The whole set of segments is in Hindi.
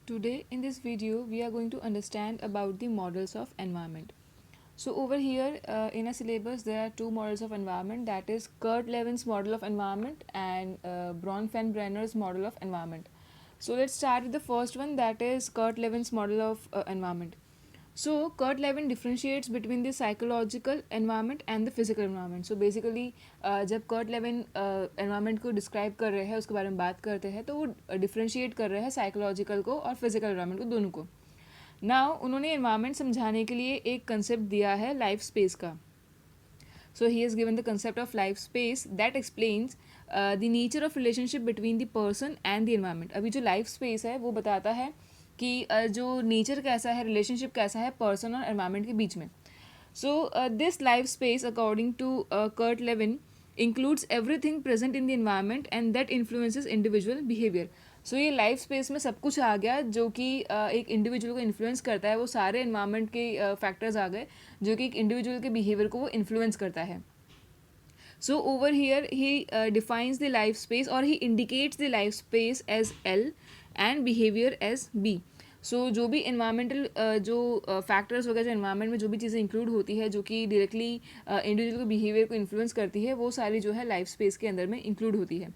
Today in this video we are going to understand about the models of environment. So over here in a syllabus there are two models of environment, that is Kurt Levin's model of environment and Bronfenbrenner's model of environment. So let's start with the first one, that is Kurt Levin's model of environment. So Kurt Lewin differentiates between the psychological environment and the physical environment. So basically जब कर्ट लेविन एनवायरनमेंट को डिस्क्राइब कर रहे हैं, उसके बारे में बात करते हैं, तो वो डिफ्रेंशिएट कर रहे हैं साइकोलॉजिकल को और फिजिकल एनवायरनमेंट को, दोनों को. नाउ उन्होंने एनवायरनमेंट समझाने के लिए एक कंसेप्ट दिया है लाइफ स्पेस का. So he has given the concept of life space that explains the nature of relationship between the person and the environment. अभी जो life space है वो बताता है कि जो नेचर कैसा है, रिलेशनशिप कैसा है पर्सन और एनवायरनमेंट के बीच में. So this life space according to Kurt Lewin includes everything present in the environment and that influences individual behaviour. So ये लाइफ स्पेस में सब कुछ आ गया जो कि एक इंडिविजुअल को इन्फ्लुएंस करता है. वो सारे एनवायरनमेंट के फैक्टर्स आ गए जो कि एक इंडिविजुअल के बिहेवियर को वो इन्फ्लुएंस करता है. So over here he defines the life space, or he indicates the life space as L and behavior as B. सो जो भी इन्वायरमेंटल जो फैक्टर्स वगैरह जो इन्वायरमेंट में जो भी चीज़ें इंक्लूड होती है जो कि डायरेक्टली इंडिविजुअल के बिहेवियर को इन्फ्लुएंस करती है, वो सारी जो है लाइफ स्पेस के अंदर में इंक्लूड होती है.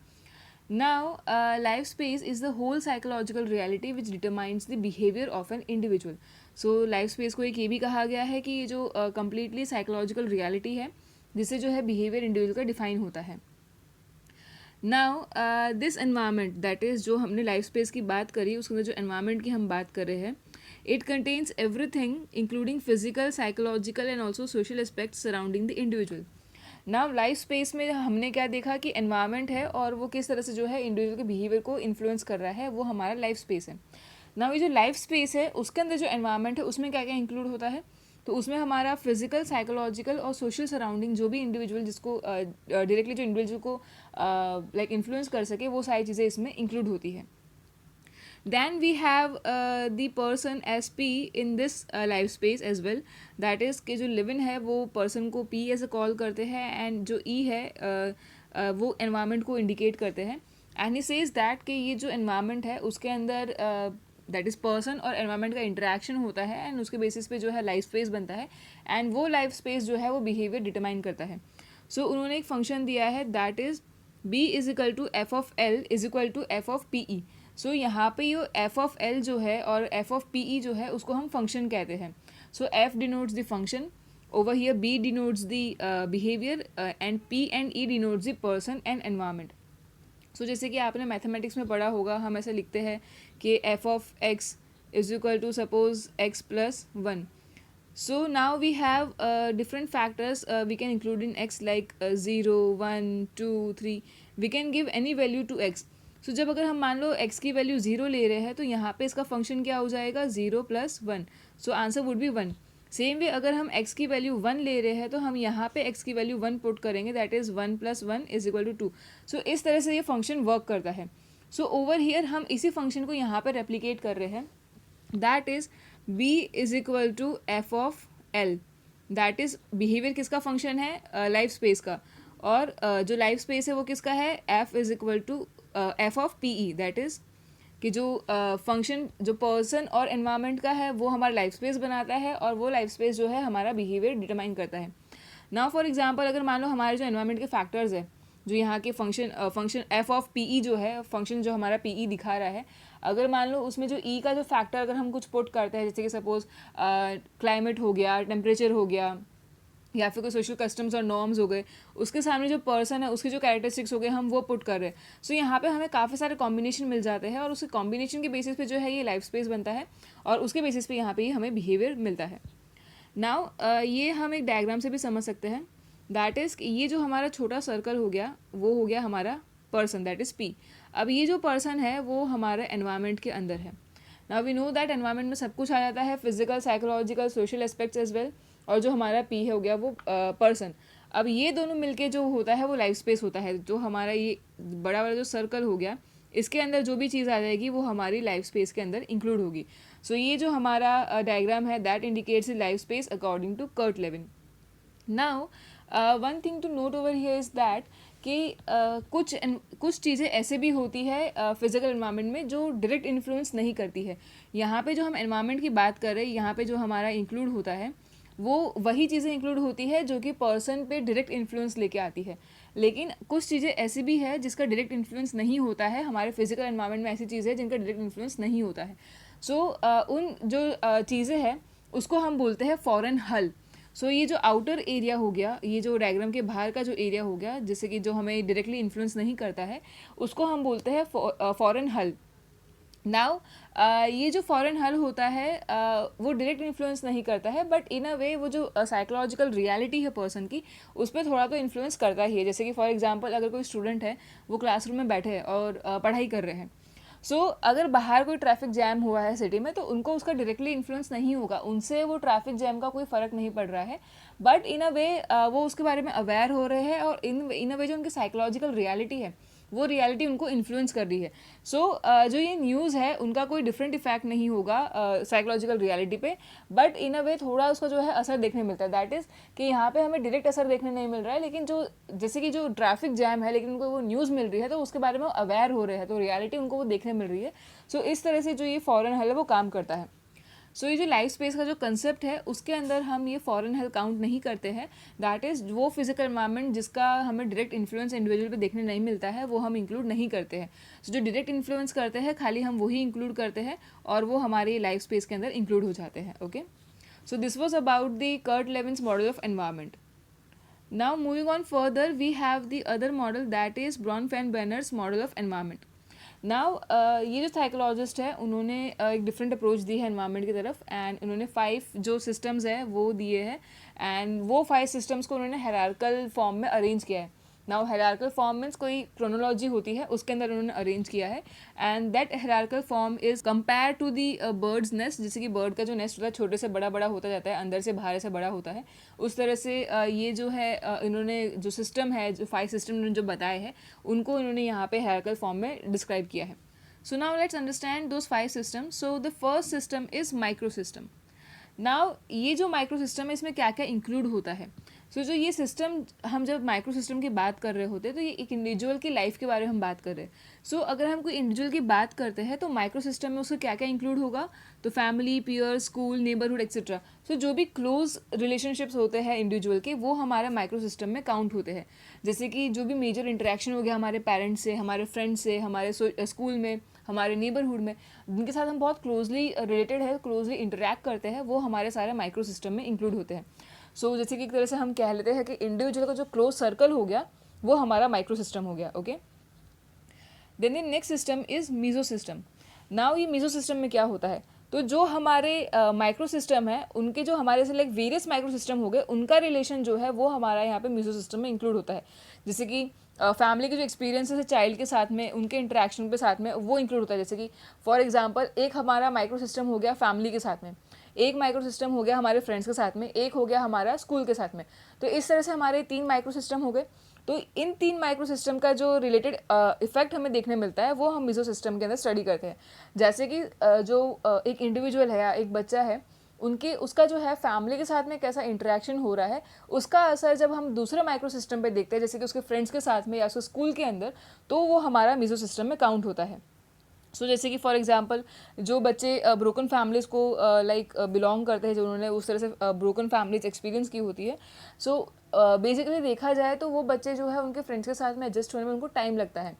Now life space is the whole psychological reality which determines the behaviour of an individual. So life space को एक ये भी कहा गया है कि ये जो कम्प्लीटली साइकोलॉजिकल रियलिटी है जिससे जो है बिहेवियर इंडिविजुअल का डिफाइन होता है. Now this environment, that is जो हमने लाइफ स्पेस की बात करी, उसके अंदर जो एनवायरनमेंट की हम बात कर रहे हैं, it contains everything including physical, psychological and also social aspects surrounding the individual. Now life space में हमने क्या देखा कि एनवायरनमेंट है और वो किस तरह से जो है इंडिविजुअल के बिहेवियर को इन्फ्लुएंस कर रहा है, वो हमारा लाइफ स्पेस है. नाउ ये जो लाइफ स्पेस है उसके अंदर जो एनवायरनमेंट है उसमें क्या क्या इंक्लूड होता है, तो उसमें हमारा फिजिकल, साइकोलॉजिकल और सोशल सराउंडिंग, जो भी इंडिविजुअल जिसको डायरेक्टली जो इंडिविजुअल को लाइक इन्फ्लुएंस कर सके, वो सारी चीज़ें इसमें इंक्लूड होती है. Then we have the person as P in this life space as well. That is कि जो लिविन है वो पर्सन को P ऐसे कॉल करते हैं एंड जो E है वो एनवायरनमेंट को इंडिकेट करते हैं. एंड ही सेज दैट कि ये जो एनवायरनमेंट है उसके अंदर दैट इज़ पर्सन और एनवायरनमेंट का इंटरेक्शन होता है एंड उसके बेसिस पे जो है लाइफ स्पेस बनता है एंड वो लाइफ स्पेस जो है वो बिहेवियर डिटरमाइन करता है. सो उन्होंने एक फंक्शन दिया है that is B is equal to F of L is equal to F of P E. So यहाँ पे ये एफ ऑफ एल जो है और एफ ऑफ पी ई जो है उसको हम फंक्शन कहते हैं. So F denotes the function, over here B denotes the behavior and P and E denotes the person and environment. सो जैसे कि आपने मैथमेटिक्स में पढ़ा होगा, हम ऐसे लिखते हैं कि F of X is equal to suppose X plus one. So now we have different factors we can include in x like 0, 1, 2, 3. We can give any value to x. So जब अगर हम मान लो x की वैल्यू 0 ले रहे हैं तो यहाँ पे इसका फंक्शन क्या हो जाएगा, 0 plus 1. So answer would be 1. Same way अगर हम x की वैल्यू 1 ले रहे हैं तो हम यहाँ पे x की वैल्यू 1 पुट करेंगे, that is 1 plus 1 is equal to 2. So इस तरह से ये फंक्शन वर्क करता है. सो ओवर हियर हम इसी फंक्शन को यहाँ पर रेप्लीकेट कर रहे हैं, that is b is equal to F of L. That is behaviour किसका फंक्शन है, लाइफ स्पेस का. और जो लाइफ स्पेस है वो किसका है, f is equal to F of P E. That is कि जो फंक्शन जो पर्सन और एनवायरनमेंट का है वो हमारा लाइफ स्पेस बनाता है और वो लाइफ स्पेस जो है हमारा बिहेवियर डिटरमाइन करता है. नाउ फॉर एग्जांपल अगर मान लो हमारे जो एनवायरनमेंट के फैक्टर्स है, जो यहाँ के फंक्शन एफ ऑफ पी ई जो है फंक्शन जो हमारा पी ई दिखा रहा है, अगर मान लो उसमें जो ई का जो फैक्टर अगर हम कुछ पुट करते हैं, जैसे कि सपोज क्लाइमेट हो गया, टेम्परेचर हो गया, या फिर कोई सोशल कस्टम्स और नॉर्म्स हो गए, उसके सामने जो पर्सन है उसके जो कैरेक्टरिस्टिक्स हो गए हम वो पुट कर रहे हैं. सो यहाँ पे हमें काफ़ी सारे कॉम्बिनेशन मिल जाते हैं और उस कॉम्बिनेशन के बेसिस पे जो है ये लाइफ स्पेस बनता है और उसके बेसिस पे यहाँ पे ही हमें बिहेवियर मिलता है. नाउ ये हम एक डायग्राम से भी समझ सकते हैं, दैट इज़ ये जो हमारा छोटा सर्कल हो गया वो हो गया हमारा पर्सन, दैट इज़ पी. अब ये जो पर्सन है वो हमारे एनवायरनमेंट के अंदर है. Now we know that environment में सब कुछ आ जाता है, physical, psychological, social aspects as well. और जो हमारा पी है हो गया वो पर्सन. अब ये दोनों मिलके जो होता है वो लाइफ स्पेस होता है. जो हमारा ये बड़ा वाला जो सर्कल हो गया इसके अंदर जो भी चीज़ आ जाएगी वो हमारी लाइफ स्पेस के अंदर इंक्लूड होगी. सो ये जो हमारा डायग्राम है that indicates life space according to Kurt Lewin. Now one thing to note over here is that कि कुछ चीज़ें ऐसे भी होती है फिज़िकल एनवायरनमेंट में जो डायरेक्ट इन्फ्लुएंस नहीं करती है। यहाँ पे जो हम एनवायरनमेंट की बात कर रहे हैं, यहाँ पे जो हमारा इंक्लूड होता है वो वही चीज़ें इंक्लूड होती है जो कि पर्सन पे डायरेक्ट इन्फ्लुएंस लेके आती है। लेकिन कुछ चीज़ें ऐसी भी है जिसका डायरेक्ट इन्फ्लुएंस नहीं होता है, हमारे फिजिकल एनवायरनमेंट में ऐसी चीज़ें हैं जिनका डायरेक्ट इन्फ्लुएंस नहीं होता है। सो उन जो चीज़ें हैं उसको हम बोलते हैं फॉरेन हल। सो ये जो आउटर एरिया हो गया, ये जो डायग्राम के बाहर का जो एरिया हो गया, जैसे कि जो हमें डायरेक्टली इन्फ्लुएंस नहीं करता है, उसको हम बोलते हैं फॉरेन हल। नाउ ये जो फॉरेन हल होता है वो डायरेक्ट इन्फ्लुएंस नहीं करता है, बट इन अ वे वो जो साइकोलॉजिकल रियलिटी है पर्सन की, उस पर थोड़ा तो इन्फ्लुएंस करता ही है। जैसे कि फॉर एग्जांपल अगर कोई स्टूडेंट है, वो क्लासरूम में बैठे हैं और पढ़ाई कर रहे हैं। सो अगर बाहर कोई ट्रैफिक जैम हुआ है सिटी में, तो उनको उसका डायरेक्टली इन्फ्लुएंस नहीं होगा, उनसे वो ट्रैफिक जैम का कोई फ़र्क नहीं पड़ रहा है, बट इन अ वे वो उसके बारे में अवेयर हो रहे हैं, और इन अ वे जो उनकी साइकोलॉजिकल रियलिटी है वो रियलिटी उनको इन्फ्लुएंस कर रही है। सो जो ये न्यूज़ है उनका कोई डिफरेंट इफेक्ट नहीं होगा साइकोलॉजिकल रियलिटी पे, बट इन अ वे थोड़ा उसका जो है असर देखने मिलता है। दैट इज़ कि यहाँ पे हमें डायरेक्ट असर देखने नहीं मिल रहा है, लेकिन जो जैसे कि जो ट्रैफिक जैम है, लेकिन उनको वो न्यूज़ मिल रही है तो उसके बारे में वो अवेयर हो रहे हैं, तो रियलिटी उनको वो देखने मिल रही है। सो इस तरह से जो ये फॉरेन हल है वो काम करता है। सो ये जो लाइफ स्पेस का जो कंसेप्ट है उसके अंदर हम ये फॉरेन हेल्थ काउंट नहीं करते हैं। दैट इज़ वो फिजिकल एनवायरनमेंट जिसका हमें डायरेक्ट इन्फ्लुएंस इंडिविजुअल पे देखने नहीं मिलता है, वो हम इंक्लूड नहीं करते हैं। सो जो डायरेक्ट इन्फ्लुएंस करते हैं खाली हम वही इंक्लूड करते हैं, और वो हमारी लाइफ स्पेस के अंदर इंक्लूड हो जाते हैं। Okay, so this was about the Kurt Lewin's model of environment. Now moving on further, we have the other model, that is Bronfenbrenner's model of environment. Now ये जो साइकोलॉजिस्ट है उन्होंने एक डिफरेंट अप्रोच दी है एनवायरनमेंट की तरफ, एंड उन्होंने 5 जो सिस्टम्स है वो दिए हैं, एंड वो 5 सिस्टम्स को उन्होंने हायरार्किकल फॉर्म में अरेंज किया है। नाउ हायरार्किकल फॉर्म मीन्स कोई क्रोनोलॉजी होती है, उसके अंदर उन्होंने अरेंज किया है, and that hierarchical form is compare to the bird's nest. जैसे कि बर्ड का जो नेस्ट होता है छोटे से बड़ा बड़ा होता जाता है, अंदर से बाहर से बड़ा होता है, उस तरह से ये जो है इन्होंने जो सिस्टम है, जो 5 सिस्टम उन्होंने जो बताए हैं, उनको इन्होंने यहाँ पे हायरार्किकल फॉर्म में डिस्क्राइब किया है। So now let's understand those 5 system. So the first system is micro system. Now ये जो माइक्रो सिस्टम है इसमें क्या क्या इंक्लूड होता है। सो जो ये सिस्टम, हम जब माइक्रो सिस्टम की बात कर रहे होते हैं तो ये एक इंडिविजुअल की लाइफ के बारे में हम बात कर रहे हैं। सो अगर हम कोई इंडिविजुअल की बात करते हैं तो माइक्रो सिस्टम में उसका क्या क्या इंक्लूड होगा, तो family, peer, school, neighbourhood etcetera. So जो भी क्लोज रिलेशनशिप्स होते हैं इंडिविजुअल के, वो हमारे माइक्रो सिस्टम में काउंट होते हैं। जैसे कि जो भी मेजर इंटरेक्शन हो गया हमारे पेरेंट्स से, हमारे फ्रेंड्स से, हमारे स्कूल में, हमारे नेबरहुड में, जिनके साथ हम बहुत क्लोजली रिलेटेड है, क्लोजली इंटरेक्ट करते हैं, वो हमारे सारे माइक्रो सिस्टम में इंक्लूड होते हैं। सो जैसे कि एक तरह से हम कह लेते हैं कि इंडिविजुअल का जो क्लोज सर्कल हो गया वो हमारा माइक्रो सिस्टम हो गया। Okay, then the next system is meso system. Now ये मीजो सिस्टम में क्या होता है, तो जो हमारे माइक्रो सिस्टम है उनके जो हमारे से लाइक वेरियस माइक्रो सिस्टम हो गए, उनका रिलेशन जो है वो हमारा यहाँ पे मीजो सिस्टम में इंक्लूड होता है। जैसे कि फैमिली के जो एक्सपीरियंसेस है चाइल्ड के साथ में, उनके इंटरेक्शन के साथ में वो इंक्लूड होता है। जैसे कि फॉर एग्जांपल एक हमारा माइक्रो सिस्टम हो गया फैमिली के साथ में, एक माइक्रो सिस्टम हो गया हमारे फ्रेंड्स के साथ में, एक हो गया हमारा स्कूल के साथ में। तो इस तरह से हमारे 3 माइक्रो सिस्टम हो गए। तो इन 3 माइक्रो सिस्टम का जो रिलेटेड इफेक्ट हमें देखने मिलता है वो हम मीजो सिस्टम के अंदर स्टडी करते हैं। जैसे कि जो एक इंडिविजुअल है या एक बच्चा है, उसका जो है फैमिली के साथ में कैसा इंटरेक्शन हो रहा है, उसका असर जब हम दूसरे माइक्रो सिस्टम पे देखते हैं, जैसे कि उसके फ्रेंड्स के साथ में या उसके स्कूल के अंदर, तो वो हमारा मीजो सिस्टम में काउंट होता है। सो जैसे कि फॉर एग्जांपल जो बच्चे ब्रोकन फैमिलीज़ को लाइक बिलोंग करते हैं, जो उन्होंने उस तरह से ब्रोकन फैमिलीज एक्सपीरियंस की होती है, सो बेसिकली देखा जाए तो वो बच्चे जो है उनके फ्रेंड्स के साथ में एडजस्ट होने में उनको टाइम लगता है।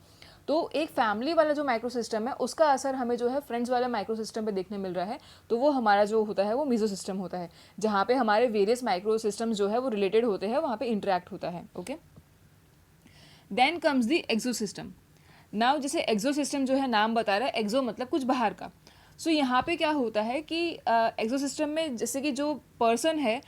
तो एक फैमिली वाला जो माइक्रो सिस्टम है उसका असर हमें जो है फ्रेंड्स वाले माइक्रो सिस्टम पे देखने मिल रहा है, तो वो हमारा जो होता है वो मीजो सिस्टम होता है, जहाँ पे हमारे वेरियस माइक्रो सिस्टम्स जो है वो रिलेटेड होते हैं, वहाँ पे इंटरेक्ट होता है। Okay, then comes the exo system. Now जैसे एक्सो सिस्टम जो है नाम बता रहा है, एक्सो मतलब कुछ बाहर का। सो यहाँ पे क्या होता है कि एक्सो सिस्टम में जैसे कि जो पर्सन है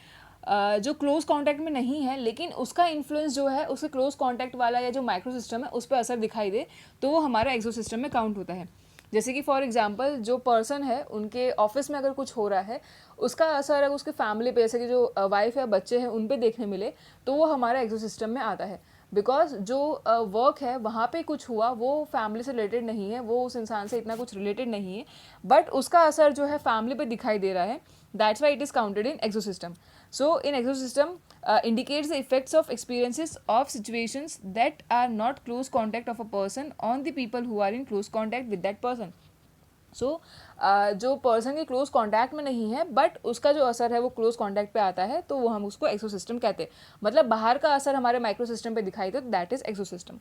जो क्लोज कांटेक्ट में नहीं है, लेकिन उसका इन्फ्लुएंस जो है उसके क्लोज कांटेक्ट वाला या जो माइक्रो सिस्टम है उस पर असर दिखाई दे, तो वो हमारा एक्सो सिस्टम में काउंट होता है। जैसे कि फॉर एग्जांपल जो पर्सन है उनके ऑफिस में अगर कुछ हो रहा है, उसका असर अगर उसके फैमिली पे, जैसे कि जो वाइफ या बच्चे हैं उन पे देखने मिले, तो वो हमारा एक्सो सिस्टम में आता है। बिकॉज जो वर्क है वहाँ पे कुछ हुआ वो फैमिली से रिलेटेड नहीं है, वो उस इंसान से इतना कुछ रिलेटेड नहीं है, बट उसका असर जो है फैमिली पे दिखाई दे रहा है, that's why it is counted in exosystem. So in exosystem indicates the effects of experiences of situations that are not close contact of a person on the people who are in close contact with that person. सो जो पर्सन के क्लोज कॉन्टैक्ट में नहीं है बट उसका जो असर है वो क्लोज कॉन्टैक्ट पे आता है, तो वो हम उसको एक्सोसिस्टम कहते हैं. मतलब बाहर का असर हमारे माइक्रो सिस्टम पे दिखाई दे तो that is exosystem.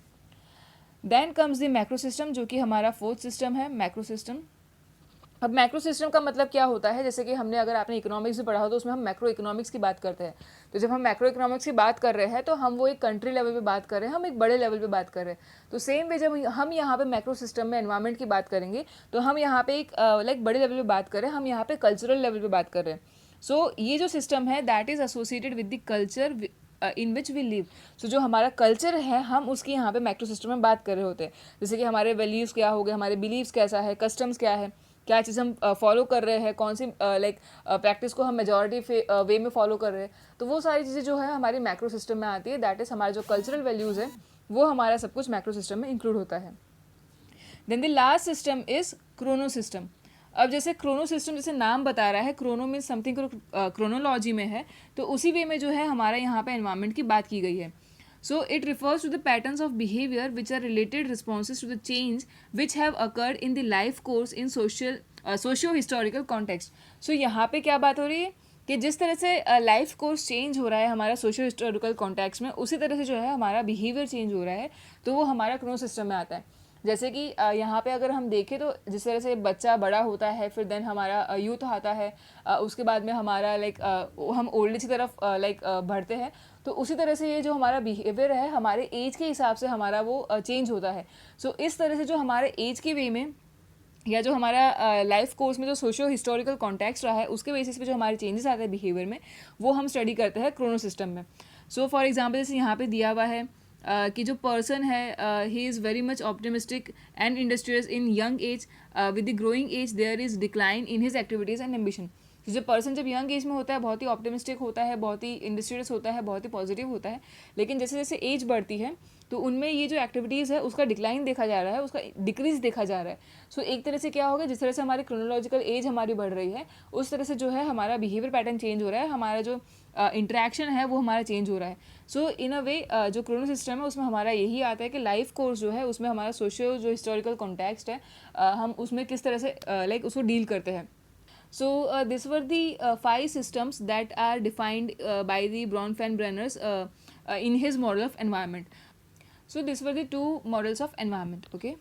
Then comes the macro system, जो कि हमारा फोर्थ सिस्टम है, मैक्रो सिस्टम. अब मैक्रो सिस्टम का मतलब क्या होता है, जैसे कि हमने अगर आपने इकोनॉमिक्स भी पढ़ा हो तो उसमें हम मैक्रो इकोनॉमिक्स की बात करते हैं. तो जब हम मैक्रो इकोनॉमिक्स की बात कर रहे हैं तो हम वो एक कंट्री लेवल पे बात कर रहे हैं, हम एक बड़े लेवल पे बात कर रहे हैं. तो सेम वे जब हम यहाँ पे मैक्रो सिस्टम में एनवायरमेंट की बात करेंगे तो हम यहाँ पे एक लाइक बड़े लेवल पे बात कर रहे हैं, हम यहाँ पे कल्चरल लेवल पे बात कर रहे हैं. सो ये जो सिस्टम है that is associated with the culture in which we live. So जो हमारा कल्चर है हम उसकी यहाँ पे मैक्रो सिस्टम में बात कर रहे होते हैं. जैसे कि हमारे वैल्यूज़ क्या हो गए, हमारे बिलीव्स कैसा है, कस्टम्स क्या है, क्या चीज़ हम फॉलो कर रहे हैं, कौन सी लाइक प्रैक्टिस को हम मेजॉरिटी वे में फॉलो कर रहे हैं. तो वो सारी चीज़ें जो है हमारी मैक्रो सिस्टम में आती है. दैट इज़ हमारे जो कल्चरल वैल्यूज़ है वो हमारा सब कुछ मैक्रो सिस्टम में इंक्लूड होता है. Then the last system is chrono system. अब जैसे क्रोनो सिस्टम जैसे नाम बता रहा है, क्रोनो मीन्स समथिंग क्रोनोलॉजी में है, तो उसी वे में जो है हमारा यहाँ पे एनवायरमेंट की बात की गई है. So it refers to the patterns of behavior which are related responses to the change which have occurred in the life course in socio-historical context. So यहाँ पे क्या बात हो रही है कि जिस तरह से लाइफ कोर्स चेंज हो रहा है हमारा सोशो हिस्टोरिकल कॉन्टेक्स्ट में, उसी तरह से जो है हमारा बिहेवियर चेंज हो रहा है, तो वो हमारा क्रोनो सिस्टम में आता है. जैसे कि यहाँ पे अगर हम देखें तो जिस तरह से बच्चा बड़ा होता है, फिर देन हमारा यूथ आता है, उसके बाद में हमारा लाइक हम ओल्ड एज की तरफ लाइक बढ़ते हैं, तो उसी तरह से ये जो हमारा बिहेवियर है हमारे एज के हिसाब से हमारा वो चेंज होता है. सो इस तरह से जो हमारे एज के वे में या जो हमारा लाइफ कोर्स में जो सोशो हिस्टोरिकल कॉन्टेक्स्ट रहा है उसके बेसिस पे जो हमारे चेंजेस आते हैं बिहेवियर में, वो हम स्टडी करते हैं क्रोनो सिस्टम में. सो फॉर एग्जांपल जैसे यहाँ पे दिया हुआ है कि जो पर्सन है he is very much optimistic and industrious in young age, with the growing age there is decline in his activities and ambition. जो पर्सन जब यंग एज में होता है बहुत ही ऑप्टिमिस्टिक होता है, बहुत ही इंडस्ट्रियस होता है, बहुत ही पॉजिटिव होता है, लेकिन जैसे जैसे एज बढ़ती है तो उनमें ये जो एक्टिविटीज़ है उसका डिक्लाइन देखा जा रहा है, उसका डिक्रीज देखा जा रहा है. सो एक तरह से क्या होगा, जिस तरह से हमारी क्रोनोलॉजिकल एज हमारी बढ़ रही है उस तरह से जो है हमारा बिहेवियर पैटर्न चेंज हो रहा है, हमारा जो इंटरेक्शन है वो हमारा चेंज हो रहा है. सो इन अ वे जो क्रोनो सिस्टम है उसमें हमारा यही आता है कि लाइफ कोर्स जो है उसमें हमारा सोशियो जो हिस्टोरिकल कॉन्टेक्स्ट है हम उसमें किस तरह से लाइक उसको डील करते हैं. So these were the five systems that are defined by the Bronfenbrenners in his model of environment. So these were the two models of environment. Okay.